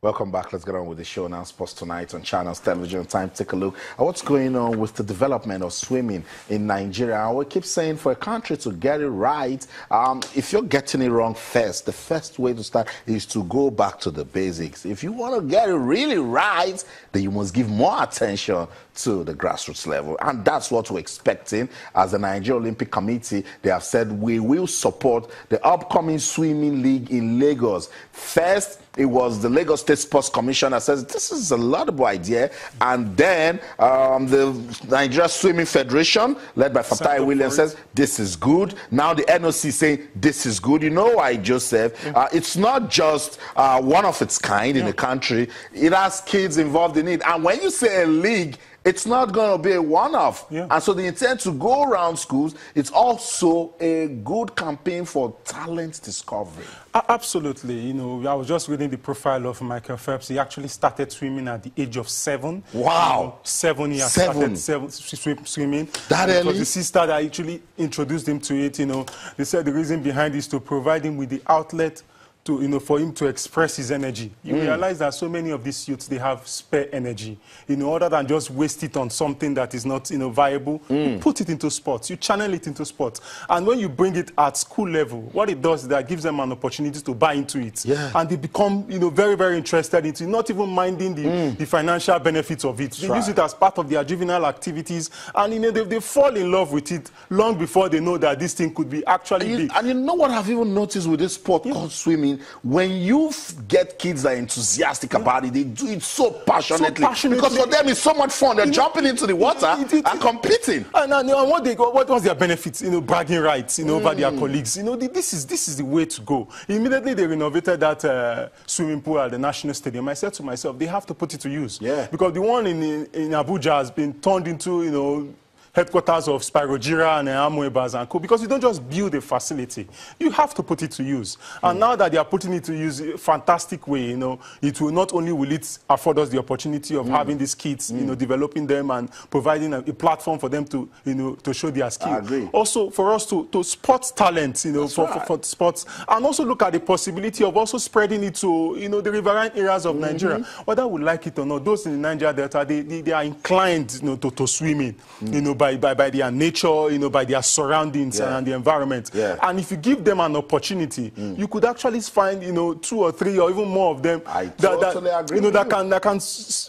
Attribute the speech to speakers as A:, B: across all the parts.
A: Welcome back. Let's get on with the show now. Sports Tonight on Channels Television. Time to take a look at what's going on with the development of swimming in Nigeria. And we keep saying for a country to get it right, if you're getting it wrong first, the first way to start is to go back to the basics. If you want to get it really right, then you must give more attention to the grassroots level. And that's what we're expecting as the Nigeria Olympic Committee. They have said we will support the upcoming swimming league in Lagos. First, it was the Lagos State Sports Commission that says this is a laudable idea, and then the Nigeria Swimming Federation, led by Fatai Williams, says this is good. Now the NOC saying this is good. You know why, Joseph? It's not just one of its kind in the country. It has kids involved in it, and when you say a league, it's not going to be a one-off. And so the intent to go around schools, it's also a good campaign for talent discovery.
B: Absolutely. You know, I was just reading the profile of Michael Phelps. He actually started swimming at the age of 7.
A: Wow.
B: 7 years. Started swimming.
A: That early?
B: It was the sister that actually introduced him to it. You know, they said the reason behind is to provide him with the outlet to, you know, for him to express his energy. You realize that so many of these youths, they have spare energy. You know, other than just waste it on something that is not, you know, viable, you put it into sports, you channel it into sports. And when you bring it at school level, what it does is that it gives them an opportunity to buy into it. And they become, you know, very, very interested into it, not even minding the financial benefits of it. They use it as part of their juvenile activities, and, you know, they fall in love with it long before they know that this thing could be actually big.
A: And you know what I've even noticed with this sport called swimming? When you get kids that are enthusiastic about it, they do it so passionately. Because for them, it's so much fun. They're jumping into the water and competing.
B: And what was their benefits? You know, bragging rights, you know, over their colleagues. You know, this is the way to go. Immediately, they renovated that swimming pool at the National Stadium. I said to myself, they have to put it to use. Because the one in Abuja has been turned into, you know, headquarters of Spirogyra and Amoebas and Co. Because you don't just build a facility, you have to put it to use. And now that they are putting it to use in a fantastic way, you know, it will not only will it afford us the opportunity of having these kids, you know, developing them and providing a platform for them to, you know, to show their skill.
A: I agree.
B: Also for us to spot talent, you know, for sports, and also look at the possibility of also spreading it to, you know, the riverine areas of Nigeria. Whether we like it or not, those in the Nigeria Delta, they are inclined, you know, to swimming, you know, by their nature, you know, by their surroundings and the environment. And if you give them an opportunity, you could actually find, you know, 2 or 3 or even more of them
A: totally agree,
B: you know, that can,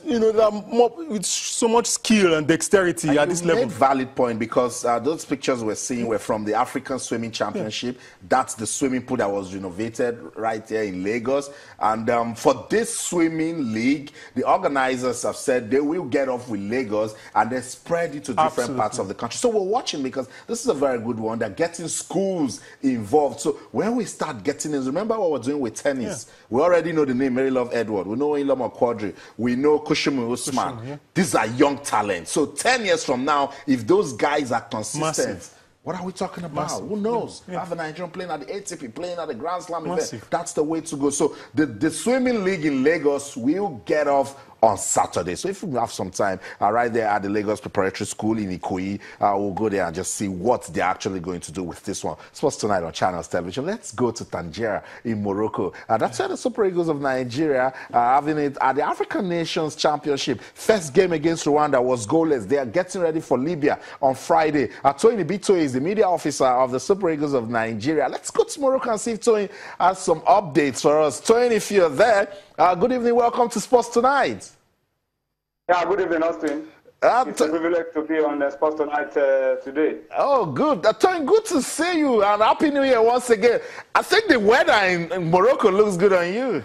B: you know, that more with so much skill and dexterity at this level.
A: Valid point, because those pictures we're seeing were from the African Swimming Championship. That's the swimming pool that was renovated right here in Lagos. And for this swimming league, the organizers have said they will get off with Lagos and they spread it to different parts of the country. So we're watching, because this is a very good one. They're getting schools involved. So when we start getting this, remember what we're doing with tennis. We already know the name Mary Love Edward. We know Iloma Quadri. We know Kushimu Usman. These are young talents. So 10 years from now, if those guys are consistent, what are we talking about? Who knows? Have a Nigerian playing at the ATP, playing at the Grand Slam event. That's the way to go. So the swimming league in Lagos will get off on Saturday. So if we have some time, right there at the Lagos Preparatory School in Ikoyi, we'll go there and just see what they're actually going to do with this one. Sports Tonight on Channels Television. Let's go to Tangier in Morocco. That's where the Super Eagles of Nigeria are having it at the African Nations Championship. First game against Rwanda was goalless. They are getting ready for Libya on Friday. Toyin Bito is the media officer of the Super Eagles of Nigeria. Let's go to Morocco and see if Toyin has some updates for us. Toyin, if you're there, good evening. Welcome to Sports Tonight.
C: Yeah, good evening, Austin. It's a privilege to be on Sports Tonight today.
A: Oh, good. Toyin, good to see you, and Happy New Year once again. I think the weather in Morocco looks good on you.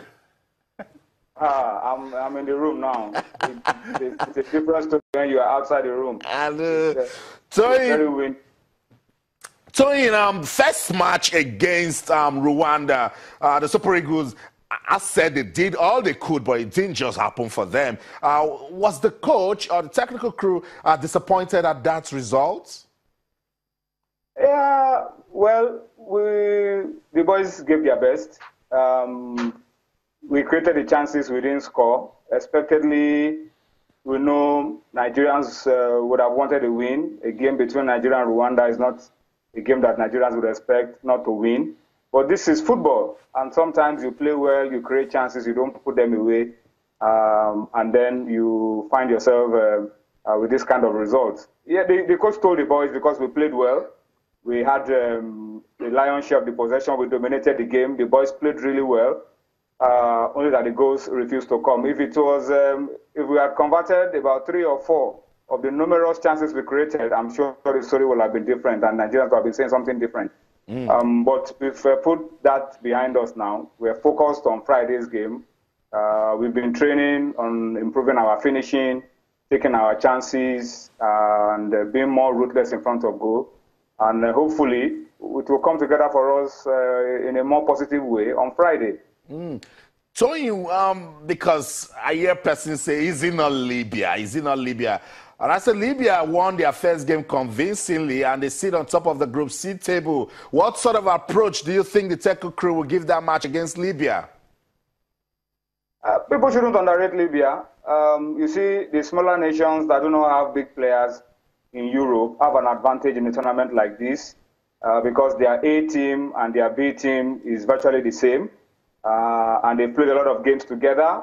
C: I'm in the room now. It's a different story when you are outside the room.
A: And Toyin, first match against Rwanda, the Super Eagles, I said they did all they could, but it didn't just happen for them. Was the coach or the technical crew disappointed at that result?
C: Yeah, well, the boys gave their best. We created the chances, we didn't score. Expectedly, we know Nigerians would have wanted a win. A game between Nigeria and Rwanda is not a game that Nigerians would expect not to win. But this is football, and sometimes you play well, you create chances, you don't put them away, and then you find yourself with this kind of results. Yeah, the coach told the boys because we played well, we had the lion's share of the possession, we dominated the game, the boys played really well, only that the goals refused to come. If it was, if we had converted about 3 or 4 of the numerous chances we created, I'm sure the story would have been different and Nigerians would have been saying something different. But we've put that behind us now. We're focused on Friday's game. We've been training on improving our finishing, taking our chances, and being more ruthless in front of goal. And hopefully, it will come together for us in a more positive way on Friday.
A: Tony, because I hear persons say, is it not Libya? Is it not Libya? And I said, Libya won their first game convincingly, and they sit on top of the Group C table. What sort of approach do you think the Teku crew will give that match against Libya?
C: People shouldn't underrate Libya. You see, the smaller nations that do not have big players in Europe have an advantage in a tournament like this because their A team and their B team is virtually the same. And they've played a lot of games together.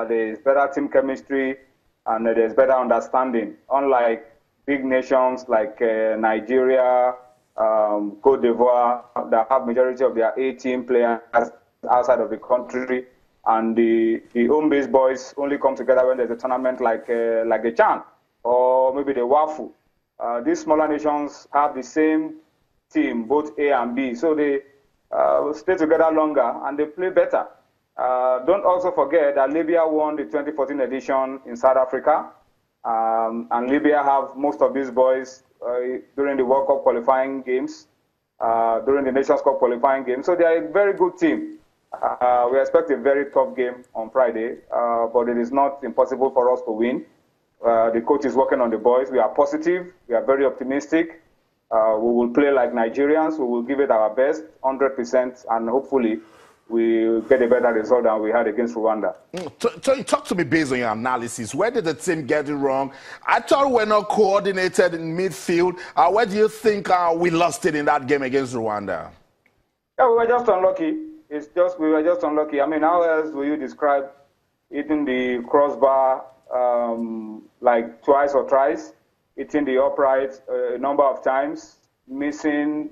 C: There's better team chemistry and there's better understanding. Unlike big nations like Nigeria, Cote d'Ivoire, that have majority of their A-team players outside of the country, and the home-based boys only come together when there's a tournament like the CHAN or maybe the WAFU. These smaller nations have the same team, both A and B, so they stay together longer and they play better. Don't also forget that Libya won the 2014 edition in South Africa, and Libya have most of these boys during the World Cup qualifying games, during the Nations Cup qualifying games. So they are a very good team. We expect a very tough game on Friday, but it is not impossible for us to win. The coach is working on the boys. We are positive. We are very optimistic. We will play like Nigerians. We will give it our best, 100%, and hopefully we get a better result than we had against Rwanda.
A: Talk to me based on your analysis. Where did the team get it wrong? I thought we're not coordinated in midfield. Where do you think we lost it in that game against Rwanda?
C: Yeah, we were just unlucky. We were just unlucky. I mean, how else will you describe hitting the crossbar like twice or thrice, hitting the upright a number of times, missing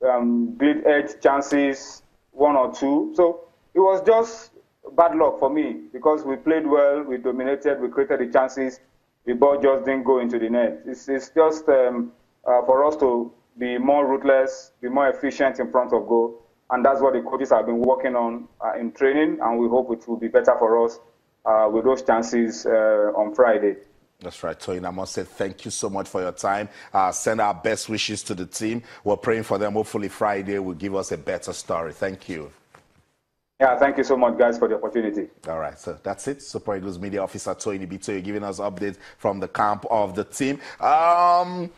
C: bleed edge chances, 1 or 2. So it was just bad luck for me because we played well, we dominated, we created the chances, the ball just didn't go into the net. It's just for us to be more ruthless, be more efficient in front of goal, and that's what the coaches have been working on in training, and we hope it will be better for us with those chances on Friday.
A: That's right, Toyin. I must say thank you so much for your time. Send our best wishes to the team. We're praying for them. Hopefully Friday will give us a better story. Thank you.
C: Yeah, thank you so much, guys, for the opportunity.
A: All right, so that's it. Super Eagles Media Officer Toyin Ibitoye giving us updates from the camp of the team.